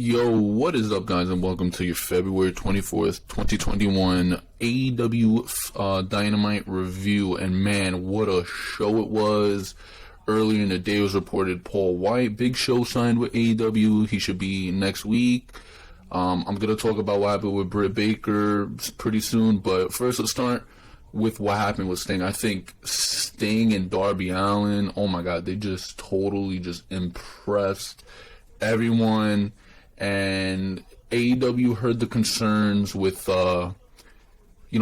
Yo, what is up, guys, and welcome to your February 24th, 2021 AEW Dynamite review. And man, what a show it was. Earlier in the day, it was reported Paul White, Big Show, signed with AEW. He should be next week. I'm going to talk about what happened with Britt Baker pretty soon, but first let's start with what happened with Sting. I think Sting and Darby Allin, oh my god, they just totally just impressed everyone. And AEW heard the concerns with,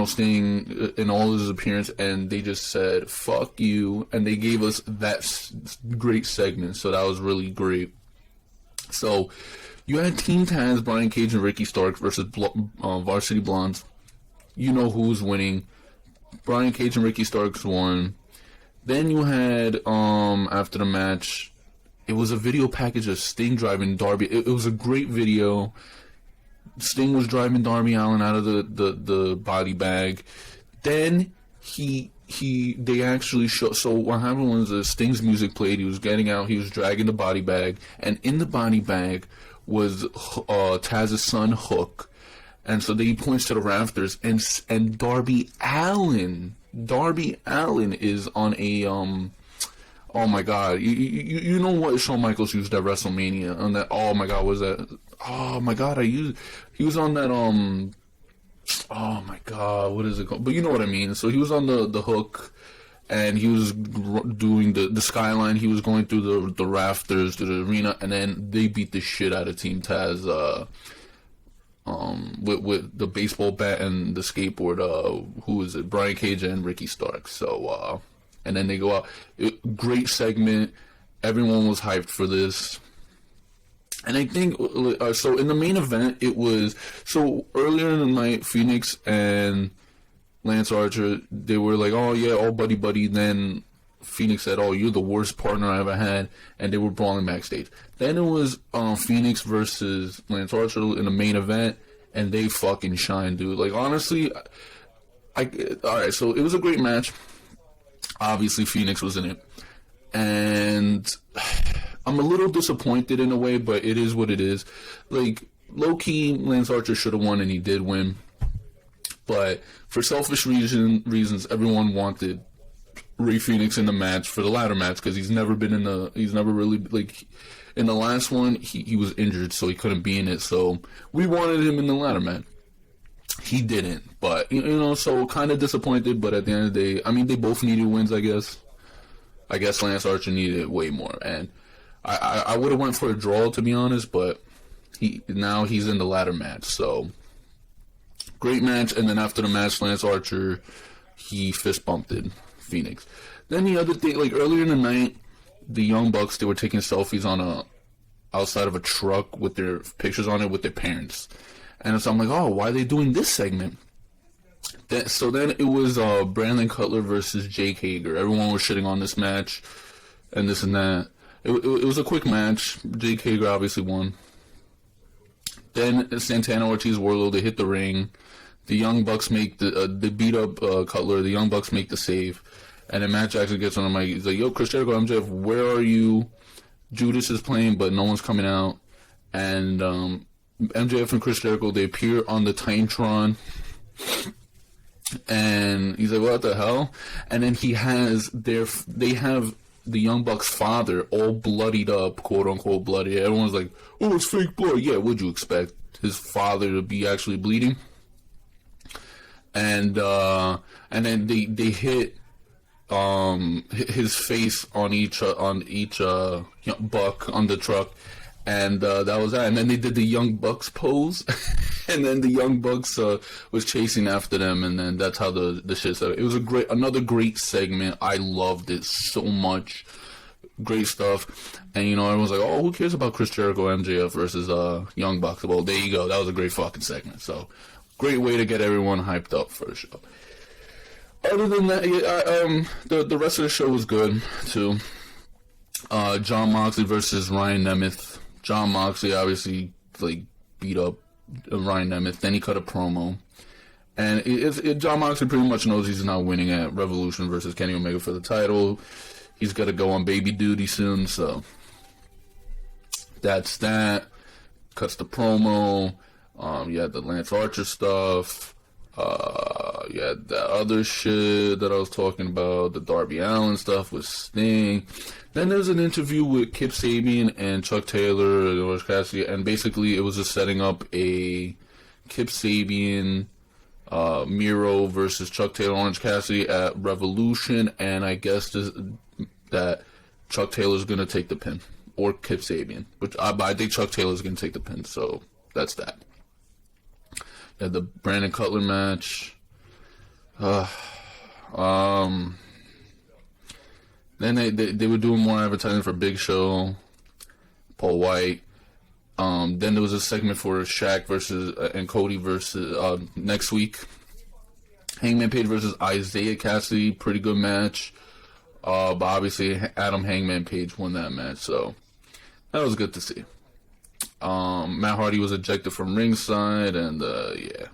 Sting in all his appearance, and they just said, fuck you, and they gave us that great segment, so that was really great. So, you had Team Taz, Brian Cage and Ricky Starks versus Varsity Blondes. You know who's winning. Brian Cage and Ricky Starks won. Then you had, after the match, it was a video package of Sting driving Darby. It was a great video. Sting was driving Darby Allin out of the body bag. Then they actually showed. So what happened was Sting's music played. He was getting out. He was dragging the body bag, and in the body bag was Taz's son Hook. And so he points to the rafters, and Darby Allin is on a oh my god, you know what Shawn Michaels used at WrestleMania on that? Oh my god, was that? Oh my god, he was on that oh my god, what is it called? But you know what I mean. So he was on the hook, and he was doing the skyline. He was going through the rafters to the arena, and then they beat the shit out of Team Taz with the baseball bat and the skateboard. Who is it? Brian Cage and Ricky Starks. So and then they go out. Great segment. Everyone was hyped for this. And I think, so in the main event, it was, so earlier in the night, Fenix and Lance Archer, they were like, oh yeah, all buddy. Then Fenix said, oh, you're the worst partner I ever had. And they were brawling backstage. Then it was Fenix versus Lance Archer in the main event. And they fucking shined, dude. Like, honestly, alright, so it was a great match. Obviously, Fenix was in it. And I'm a little disappointed in a way, but it is what it is. Like, low-key, Lance Archer should have won, and he did win. But for selfish reasons, everyone wanted Rey Fenix in the match for the ladder match, because he's never really, like, in the last one, he was injured, so he couldn't be in it. So we wanted him in the ladder match. He didn't, but, so kind of disappointed, but at the end of the day, I mean, they both needed wins, I guess. I guess Lance Archer needed it way more, and I would have went for a draw, to be honest, but now he's in the ladder match, so great match. And then after the match, Lance Archer, he fist bumped Fenix. Then the other thing, like earlier in the night, the Young Bucks, they were taking selfies on outside of a truck with their pictures on it with their parents. And so I'm like, oh, why are they doing this segment? So then it was Brandon Cutler versus Jake Hager. Everyone was shitting on this match and this and that. It was a quick match. Jake Hager obviously won. Then Santana, Ortiz, Wardlow, they hit the ring. The Young Bucks they beat up Cutler. The Young Bucks make the save. And then Matt Jackson gets on the mic. He's like, yo, Chris Jericho, MJF, where are you? Judas is playing, but no one's coming out. And MJF and Chris Jericho, they appear on the Titantron, and he's like, what the hell? And then they have the Young Bucks' father all bloodied up, quote unquote bloody. Everyone's like, oh, it's fake blood. Yeah, what'd you expect? His father to be actually bleeding? And then they hit his face on each buck on the truck. And that was that. And then they did the Young Bucks pose. And then the Young Bucks was chasing after them. And then that's how the shit started. It was another great segment. I loved it so much. Great stuff. And, everyone's like, oh, who cares about Chris Jericho, MJF versus Young Bucks? Well, there you go. That was a great fucking segment. So, great way to get everyone hyped up for the show. Other than that, the rest of the show was good, too. Jon Moxley versus Ryan Nemeth. Jon Moxley obviously beat up Ryan Nemeth. Then he cut a promo, and Jon Moxley pretty much knows he's not winning at Revolution versus Kenny Omega for the title. He's got to go on baby duty soon, so that's that. cuts the promo. You had the Lance Archer stuff. You had the other shit that I was talking about, the Darby Allin stuff with Sting. Then there's an interview with Kip Sabian and Chuck Taylor and Orange Cassidy, and basically it was just setting up a Kip Sabian, Miro versus Chuck Taylor, Orange Cassidy at Revolution, and I guess that Chuck Taylor's gonna take the pin, or Kip Sabian, which I think Chuck Taylor's gonna take the pin, so that's that. You had the Brandon Cutler match. Then they were doing more advertising for Big Show, Paul White. Then there was a segment for SHAQ versus and Cody versus next week. Hangman Page versus Isaiah Cassidy, pretty good match. But obviously Adam Hangman Page won that match, so that was good to see. Matt Hardy was ejected from ringside, and yeah.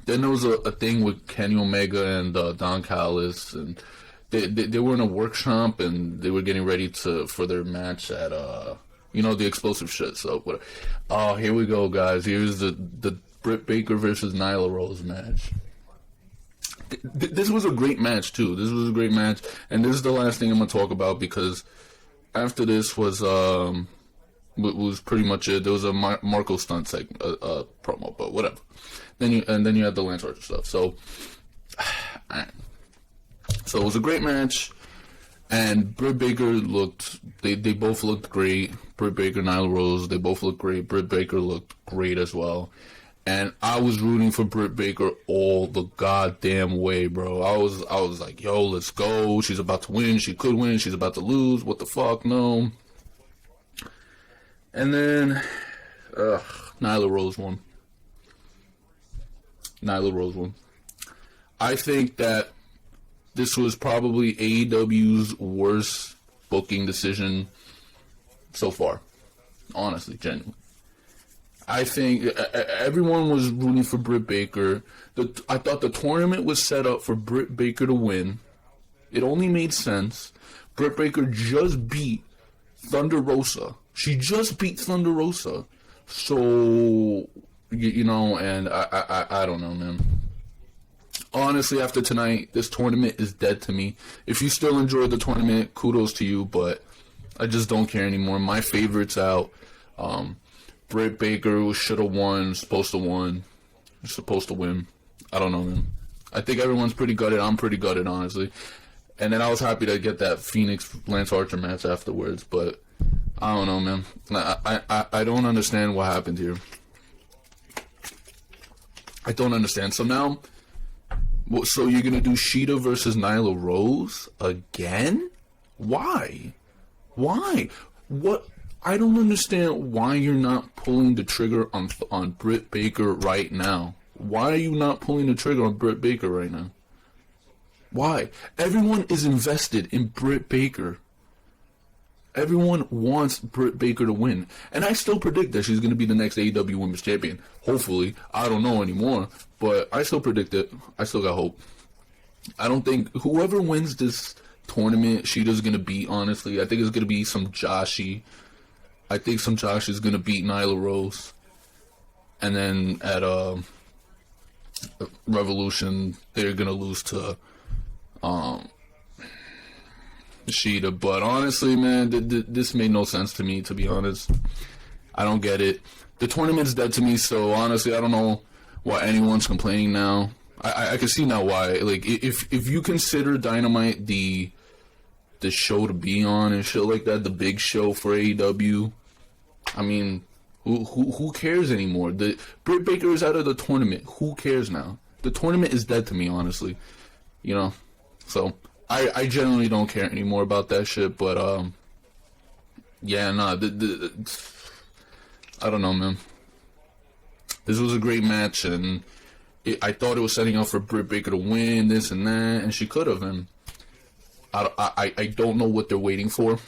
Then there was a thing with Kenny Omega and Don Callis, and they were in a workshop, and they were getting ready for their match at the explosive shit. So whatever. Oh, here we go, guys. Here's the Britt Baker versus Nyla Rose match. This was a great match too. This was a great match, and this is the last thing I'm gonna talk about, because after this was pretty much it. There was a Marco Stunt segment, promo, but whatever. Then you had the Lance Archer stuff. So it was a great match, and Britt Baker they both looked great. Britt Baker, Nyla Rose, they both looked great. Britt Baker looked great as well. And I was rooting for Britt Baker all the goddamn way, bro. I was like, yo, let's go. She's about to win. She could win. She's about to lose. What the fuck? No. And then, Nyla Rose won. I think that this was probably AEW's worst booking decision so far. Honestly, genuinely. I think everyone was rooting for Britt Baker. I thought the tournament was set up for Britt Baker to win. It only made sense. Britt Baker just beat Thunder Rosa. She just beat Thunder Rosa. So, and I don't know, man. Honestly, after tonight, this tournament is dead to me. If you still enjoyed the tournament, kudos to you, but I just don't care anymore. My favorite's out. Britt Baker should have won, supposed to win. I don't know, man. I think everyone's pretty gutted. I'm pretty gutted, honestly. And then I was happy to get that Fenix Lance Archer match afterwards, but I don't know, man. I don't understand what happened here. I don't understand. So now, so you're going to do Shida versus Nyla Rose again? Why? What? I don't understand why you're not pulling the trigger on Britt Baker right now. Why are you not pulling the trigger on Britt Baker right now? Why? Everyone is invested in Britt Baker. Everyone wants Britt Baker to win. And I still predict that she's going to be the next AEW Women's Champion. Hopefully. I don't know anymore. But I still predict it. I still got hope. I don't think whoever wins this tournament, Shida's going to beat, honestly. I think it's going to be some Joshi. I think some Josh is going to beat Nyla Rose. And then at Revolution, they're going to lose to Shida. But honestly, man, this made no sense to me, to be honest. I don't get it. The tournament's dead to me, so honestly, I don't know why anyone's complaining now. I can see now why. Like, if you consider Dynamite the show to be on and shit like that, the big show for AEW, I mean, who cares anymore? Britt Baker is out of the tournament. Who cares now? The tournament is dead to me, honestly. So I generally don't care anymore about that shit. But yeah, nah. I don't know, man. This was a great match, and I thought it was setting up for Britt Baker to win this and that, and she could have. And I don't know what they're waiting for.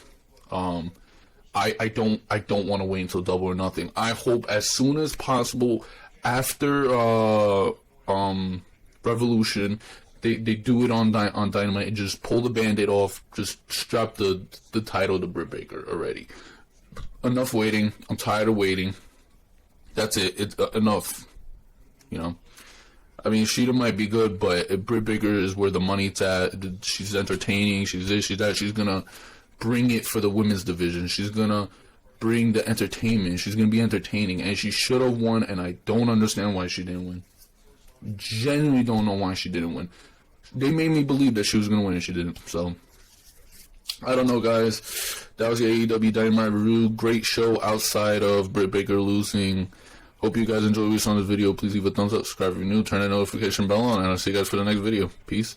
I don't want to wait until Double or Nothing. I hope as soon as possible after Revolution, they do it on Dynamite and just pull the Band-Aid off, just strap the title to Britt Baker already. enough waiting. I'm tired of waiting. That's it. It's enough. You know, I mean, Sheeta might be good, but Britt Baker is where the money's at. She's entertaining. She's this, she's that. She's gonna bring it for the women's division. She's gonna bring the entertainment. She's gonna be entertaining, and she should have won. And I don't understand why she didn't win. Genuinely don't know why she didn't win. They made me believe that she was gonna win, and she didn't. So I don't know, guys. That was the AEW Dynamite review. Great show outside of Britt Baker losing. Hope you guys enjoyed what you saw in this video. Please leave a thumbs up, subscribe if you're new, turn that notification bell on, and I'll see you guys for the next video. Peace.